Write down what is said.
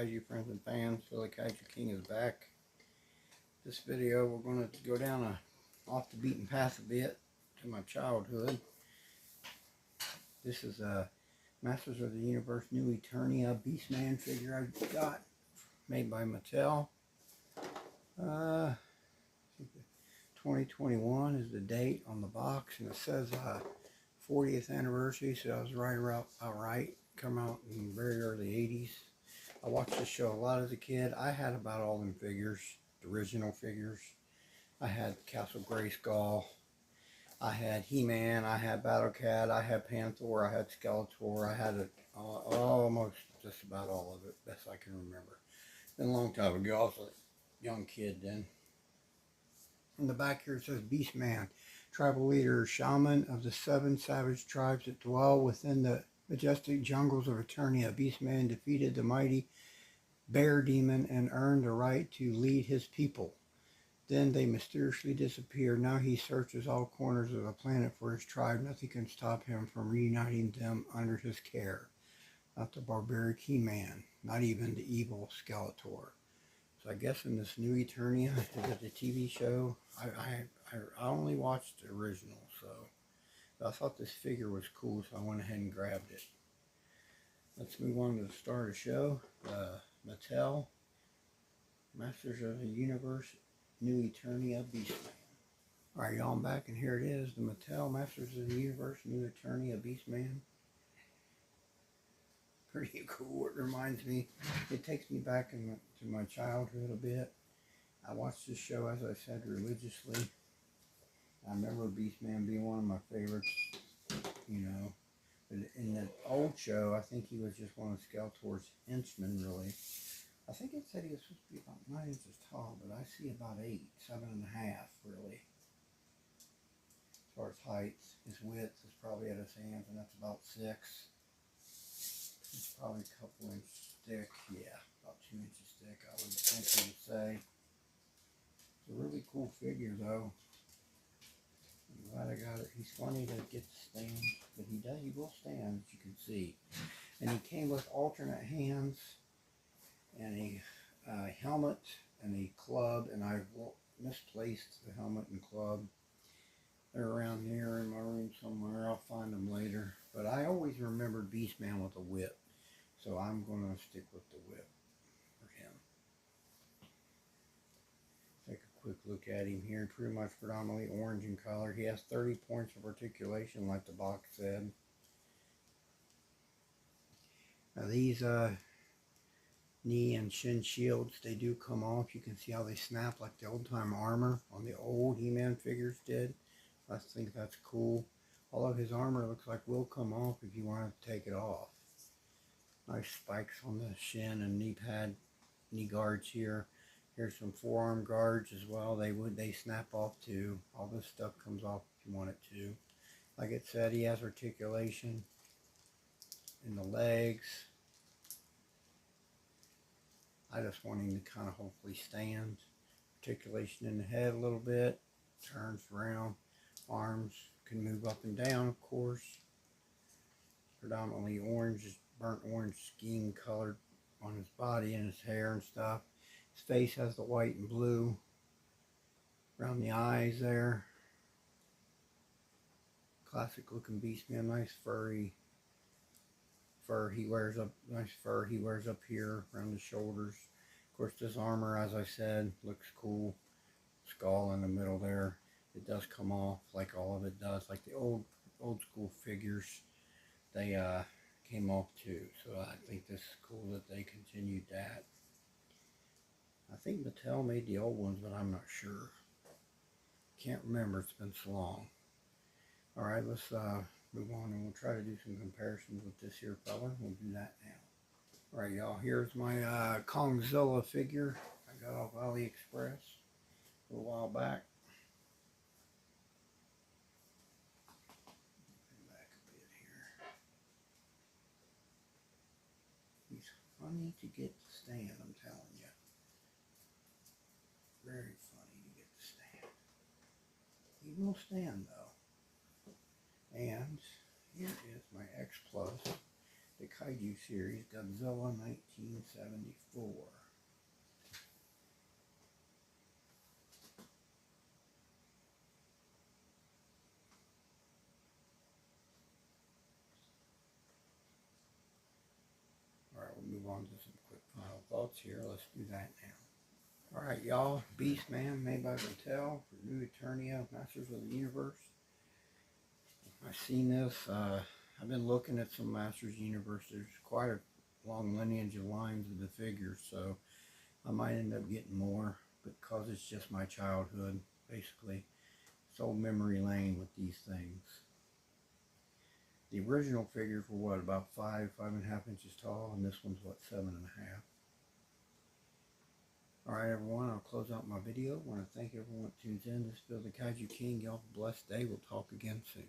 Kaiju friends and fans. Philly Kaiju King is back. This video we're going to go down off the beaten path a bit to my childhood. This is a Masters of the Universe new Eternia Beastman figure I got, made by Mattel. 2021 is the date on the box, and it says 40th anniversary, so I was right come out in very early 80s. I watched this show a lot as a kid. I had about all them figures, the original figures. I had Castle Grayskull, I had He-Man, I had Battle Cat, I had Panther, I had Skeletor, I had almost just about all of it, best I can remember. Been a long time ago. I was a young kid then. In the back here it says Beastman, tribal leader, shaman of the 7 savage tribes that dwell within the majestic jungles of Eternia. Beastman defeated the mighty bear demon and earned the right to lead his people. Then they mysteriously disappear. Now he searches all corners of the planet for his tribe. Nothing can stop him from reuniting them under his care. Not the barbaric He-Man, not even the evil Skeletor. So I guess in this new Eternia, the TV show, I only watched the original, so I thought this figure was cool, so I went ahead and grabbed it. Let's move on to the start of the show. Mattel Masters of the Universe new Eternia Beastman. Alright, y'all, I'm back, and here it is, the Mattel Masters of the Universe new Eternia Beastman. Pretty cool. It reminds me, it takes me back to my childhood a bit. I watched this show, as I said, religiously. I remember Beastman being one of my favorites, you know. But in the old show, I think he was just one of Skeletor's henchmen, really. I think it said he was supposed to be about 9 inches tall, but I see about 8, 7.5, really. As far as height, his width is probably at his hands, and that's about 6. It's probably a couple inches thick, yeah, about 2 inches thick, I would think he would say. It's a really cool figure, though. I'm glad I got it. He's funny to get to stand, but he will stand, as you can see. And he came with alternate hands, and a helmet, and a club, and I misplaced the helmet and club. They're around here in my room somewhere. I'll find them later. But I always remembered Beastman with a whip, so I'm going to stick with the whip for him. Take a quick look at him here. Pretty much predominantly orange in color. He has 30 points of articulation, like the box said. Now these knee and shin shields, they do come off. You can see how they snap like the old time armor on the old He-Man figures did. I think that's cool. All of his armor looks like will come off if you want to take it off. Nice spikes on the shin and knee pad, knee guards here. Here's some forearm guards as well. They snap off too. All this stuff comes off if you want it to. Like it said, he has articulation in the legs. I just want him to kind of hopefully stand. Articulation in the head a little bit. Turns around. Arms can move up and down, of course. Predominantly orange, burnt orange scheme colored on his body and his hair and stuff. His face has the white and blue around the eyes there. Classic looking Beastman, nice furry fur he wears up, nice fur he wears up here around the shoulders. Of course, this armor, as I said, looks cool. Skull in the middle there. It does come off like all of it does, like the old school figures. They came off too, so I think this is cool that they continued that. I think Mattel made the old ones, but I'm not sure. Can't remember, it's been so long. Alright, let's move on and we'll try to do some comparisons with this here fella. We'll do that now. Alright, y'all, here's my Kongzilla figure I got off AliExpress a little while back. Back a bit here. He's funny to get to stand, I'm telling you. Very funny to get to stand. He will stand though. And here is my X Plus. the Kaiju series, Godzilla 1974. Alright, we'll move on to some quick final thoughts here. Let's do that now. Alright, y'all, Beastman, made by Mattel for new Eternia, Masters of the Universe. I've seen this. I've been looking at some Masters Universe. There's quite a long lineage of lines of the figures, so I might end up getting more because it's just my childhood, basically. It's old memory lane with these things. The original figures were what, about 5.5 inches tall, and this one's what, 7.5. Alright everyone, I'll close out my video. I want to thank everyone that tunes in. This is Bill the Kaiju King. Y'all have a blessed day. We'll talk again soon.